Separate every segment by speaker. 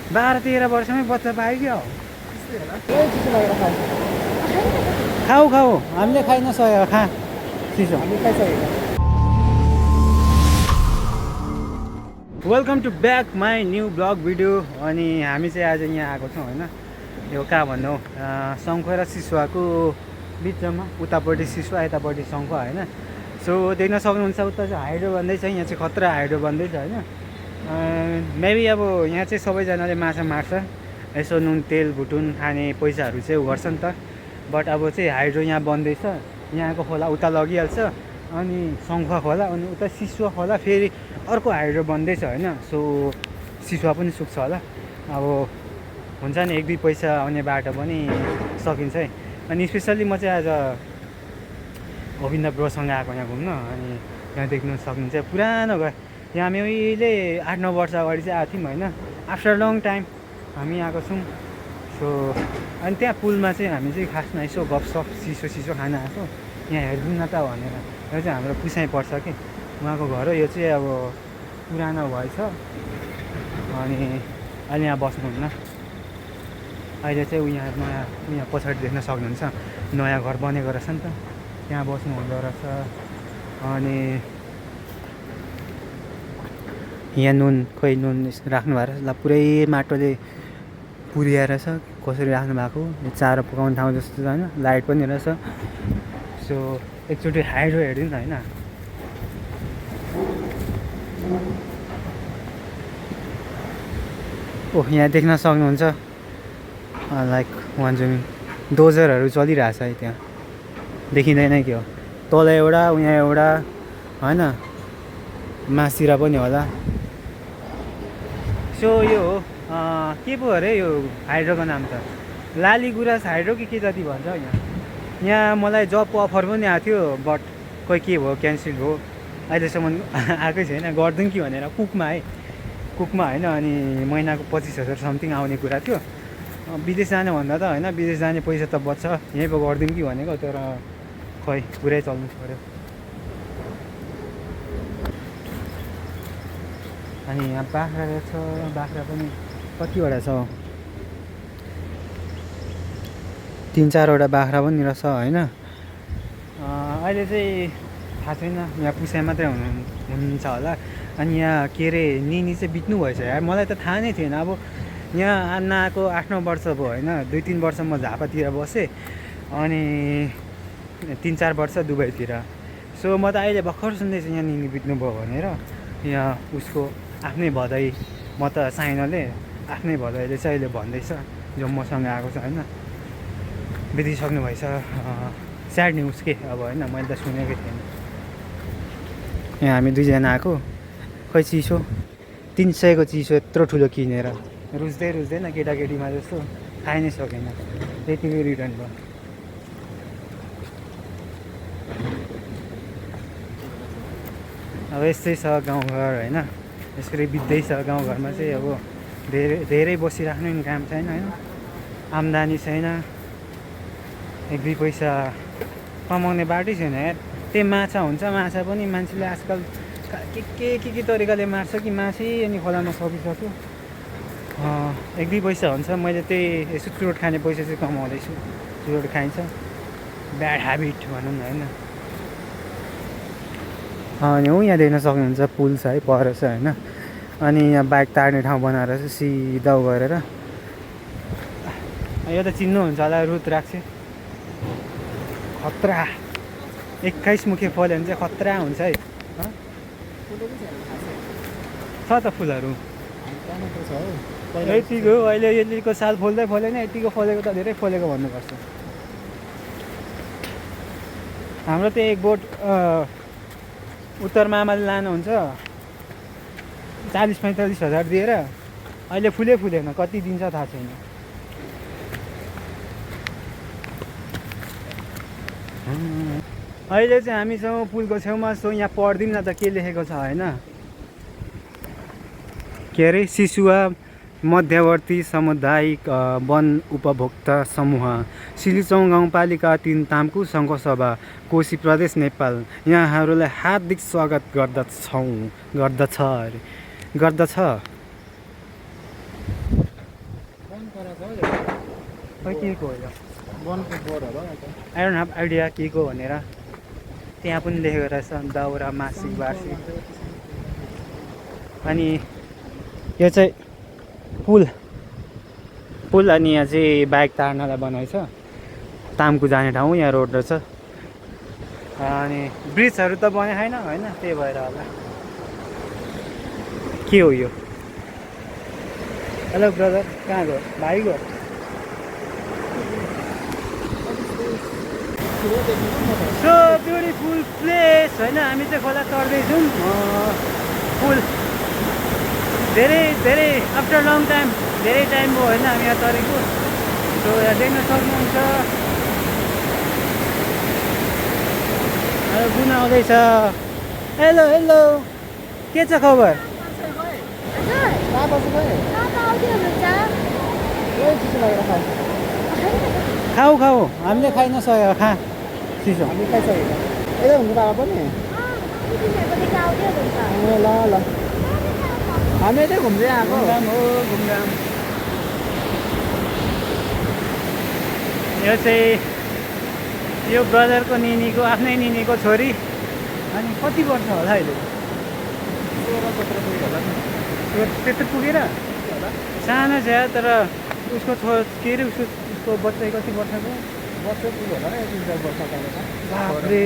Speaker 1: 12-13 वर्षमै बच्चा पायो क्या हो। खाऊ खाऊ हामीले खाइ नसकेको खा चिसो। Welcome to back my new blog video. अनि हामी चाहिँ आज यहाँ आएको छौँ होइन, यो कहाँ भन्नु सङ्खुवा र सिसुवाको बिचमा, उतापट्टि सिसुवा यतापट्टि सङ्खुवा होइन। सो देख्न सक्नुहुन्छ उता चाहिँ हाइड्रो बन्दैछ, यहाँ चाहिँ खतरा हाइड्रो बन्दैछ होइन। मेबी अब यहाँ चाहिँ सबैजनाले माछा मार्छ, यसो नुन तेल भुटुन खाने पैसाहरू चाहिँ गर्छ नि त। बट अब चाहिँ हाइड्रो यहाँ बन्दैछ, यहाँको खोला उता लगिहाल्छ, अनि सङ्खुवा खोला, अनि उता सिसुवा खोला फेरि अर्को हाइड्रो बन्दैछ होइन। सो सिसुवा पनि सुक्छ होला, अब हुन्छ नि 1-2 पैसा आउने बाटो पनि सकिन्छ है। अनि स्पेसल्ली म चाहिँ आज गोविन्द ब्रोसँग आएको यहाँ घुम्न। अनि यहाँ देख्नु सक्नुहुन्छ पुरानो घर, यहाँ मैले 8-9 वर्ष अगाडि चाहिँ आएको थियौँ होइन, आफ्टर लङ टाइम हामी आएको छौँ। सो अनि त्यहाँ पुलमा चाहिँ हामी चाहिँ खासमा यसो गफसफ सिसो खान आएको, यहाँ हेरिदिउँ न त भनेर। यो चाहिँ हाम्रो पुसाइ पर्छ कि उहाँको घर हो, यो चाहिँ अब पुरानो भएछ अनि अहिले यहाँ बस्नुहुन्न। अहिले चाहिँ यहाँ पछाडि देख्न सक्नुहुन्छ नयाँ घर बनेको रहेछ नि त, त्यहाँ बस्नु हुँदो रहेछ। अनि यहाँ नुन राख्नु भएको रहेछ, ल पुरै माटोले पुरिएर छ, कसरी राख्नु भएको, यो चारो पकाउने ठाउँ जस्तो छ होइन, लाइट पनि रहेछ। सो एकचोटि हाइड्रो हेरिदिउँ न होइन। ओह यहाँ देख्न सक्नुहुन्छ लाइक भन्छ नि डोजरहरू चलिरहेछ है, त्यहाँ देखिँदैन के हो, तल एउटा यहाँ एउटा होइन, मासतिर पनि होला। सो यो हो के पो अरे यो हाइड्रोको नाम त लाली गुराँस हाइड्रो कि के जति भन्छ यहाँ मलाई जबको अफर पनि आएको थियो, बट खोइ के भयो, क्यान्सल भयो, अहिलेसम्म आएकै छैन। गरिदिउँ कि भनेर कुकमा होइन, अनि महिनाको 25,000 समथिङ आउने कुरा थियो। विदेश जाने भन्दा त होइन, विदेश जाने पैसा त बच्छ, यहीँ पो गरिदिउँ कि भनेको, तर खोइ पुरै चल्नु पऱ्यो। अनि यहाँ बाख्रा रहेछ, बाख्रा पनि कतिवटा छ, 3-4वटा बाख्रा पनि रहेछ होइन। अहिले चाहिँ थाहा छैन, यहाँ पुसाइ मात्रै हुनुहुन्छ होला। अनि यहाँ के अरे निनी चाहिँ बित्नु भएछ यार, मलाई त थाहा नै थिएन। अब यहाँ नआएको 8-9 वर्ष भयो होइन, 2-3 वर्ष म झापातिर बसेँ, अनि 3-4 वर्ष दुबईतिर। सो म त अहिले भर्खर सुन्दैछु यहाँ निनी बित्नु भयो भनेर। यहाँ उसको आफ्नै भदाइ, म त साइनले आफ्नै भदाइले चाहिँ अहिले भन्दैछ, जो मसँग आएको छ होइन, बितिसक्नु भएछ। स्याड न्युज के अब होइन, मैले त सुनेकै थिएन। यहाँ हामी 2जना आएको, खै चिसो 300को चिसो यत्रो ठुलो किनेर रुच्दैन केटाकेटीमा जस्तो, खाइ नै सकेन, त्यतिकै रिटर्न भयो। अब यस्तै छ गाउँघर होइन, यसरी बित्दैछ गाउँघरमा चाहिँ। अब धेरै बसिराख्नु नि काम छैन होइन, आम्दानी छैन, 1-2 पैसा कमाउने बाटै छैन यार। त्यही माछा हुन्छ, माछा पनि मान्छेले आजकल के तरिकाले मार्छ कि माछै, अनि खोलामा सकिसक्यो। 1-2 पैसा हुन्छ, मैले त्यही यसो चुरोट खाने पैसा चाहिँ कमाउँदैछु। चुरोट खाइन्छ, ब्याड ह्याबिट भनौँ न होइन। अनि हो यहाँ देख्न सक्नुहुन्छ पुल छ है, पर छ होइन। अनि यहाँ बाइक तार्ने ठाउँ बनाएर चाहिँ सिधा गरेर, यो त चिन्नुहुन्छ होला रुद्राक्ष, खतरा 21 मुखे फल्यो भने चाहिँ खतरा हुन्छ है। छ त फुलहरू यतिको, अहिले यतिको साल फल्दै फलेन, यतिको फलेको त धेरै फलेको भन्नुपर्छ। हाम्रो त्यही एक बोट उत्तरमा आमाले लानुहुन्छ 40-45 हजार दिएर, अहिले फुलेन, कति दिन्छ थाहा छैन। अहिले चाहिँ हामी छौँ पुलको छेउमा। सो यहाँ पढ्दिउँ न त के लेखेको छ होइन, के अरे सिसुवा मध्यवर्ती सामुदायिक वन उपभोक्ता समूह सिलिचौँ गाउँपालिका 3 ताम्कु सङ्घसभा कोशी प्रदेश नेपाल यहाँहरूलाई हार्दिक स्वागत गर्दछ। खै के को हो यो
Speaker 2: वनको बोर्ड होला
Speaker 1: आई डोन्ट ह्याभ आइडिया के को भनेर त्यहाँ पनि लेखेको रहेछ दाउरा मासिक वार्षिक अनि यो चाहिँ पुल अनि यहाँ चाहिँ बाइक तार्नलाई बनाएछ तामकु जाने ठाउँ यहाँ रोड रहेछ अनि ब्रिजहरू त बने छैन होइन त्यही भएर होला के हो यो हेलो ब्रदर कहाँ गयो भाइ गयो सो ब्युटिफुल प्लेस होइन हामी चाहिँ खोला चढ्दैछौँ पुल धेरै आफ्टर लङ टाइम धेरै टाइम भयो होइन हामी यहाँ चढेको सो यहाँ देख्न सक्नुहुन्छ गुना आउँदैछ हेलो के छ खबर खाऊ हामीले खाइ नसकेको खा चिसो
Speaker 2: हामी खाइसकेको यतै हुनु बाबा पनि ल हामी यतै घुम्दै आएको
Speaker 1: घुमघाम यो चाहिँ यो ब्रदरको निनीको आफ्नै निनीको छोरी अनि कति वर्ष होला अहिले
Speaker 2: 16-17 पुग्यो होला नि
Speaker 1: त्यत्रो पुगेर सानो छ तर उसको के अरे उसको बच्चा कति वर्षको
Speaker 2: बच्चा पुग्यो होला नि 3-4 वर्ष कालेर
Speaker 1: बाफ्रे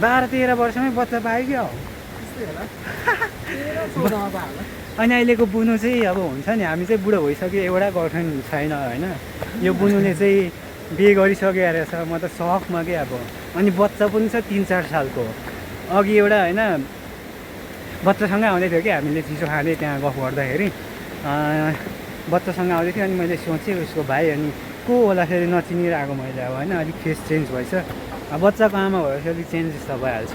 Speaker 1: 12-13 वर्षमै बच्चा पायो क्या हो अनि अहिलेको बुनु चाहिँ अब हुन्छ नि हामी चाहिँ बुढो भइसक्यो एउटा गर्लफ्रेन्ड छैन होइन यो बुनुले चाहिँ बिहे गरिसक्यो रहेछ म त सकमा के अब अनि बच्चा पनि छ 3-4 सालको अघि एउटा होइन बच्चासँगै आउँदै थियो कि हामीले चिसो खाँदै त्यहाँ गफ गर्दाखेरि बच्चासँग आउँदै थियो अनि मैले सोचेँ उसको भाइ अनि को होला फेरि नचिनिरहेको मैले अब होइन अलिक फेस चेन्ज भएछ बच्चाको आमा भएपछि अलिक चेन्जेस त भइहाल्छ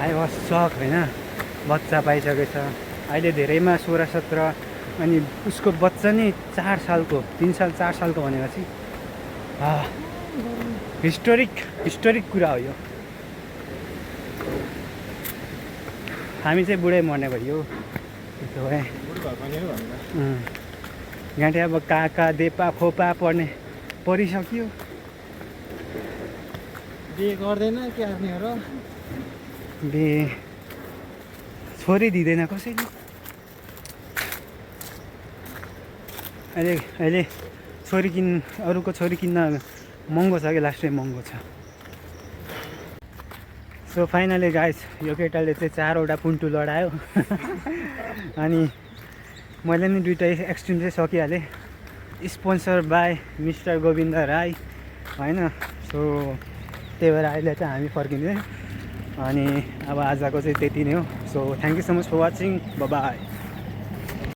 Speaker 1: आई वाज सक होइन बच्चा पाइसकेछ अहिले धेरैमा 16-17 अनि उसको बच्चा नि 4 सालको 3 साल 4 सालको भनेपछि हिस्टोरिक कुरा हो यो हामी चाहिँ बुढै मर्ने भयो त्यसो भए गाँठे अब काका देपा खोपा परिसक्यो
Speaker 2: बिहे गर्दैन के आफ्नीहरू
Speaker 1: बिहे छोरी दिँदैन कसैले अहिले अरूको छोरी किन्न महँगो छ कि लास्टै महँगो छ सो फाइनली गाइस यो केटाले चाहिँ 4वटा पुन्टु लडायो अनि मैले नि 2टा एक्सट्रिम चाहिँ सकिहालेँ sponsor by mister Govind Rai होइन सो त्यही भएर अहिले चाहिँ हामी फर्किँदै अनि अब आजको चाहिँ त्यति नै हो so thank you so much for watching by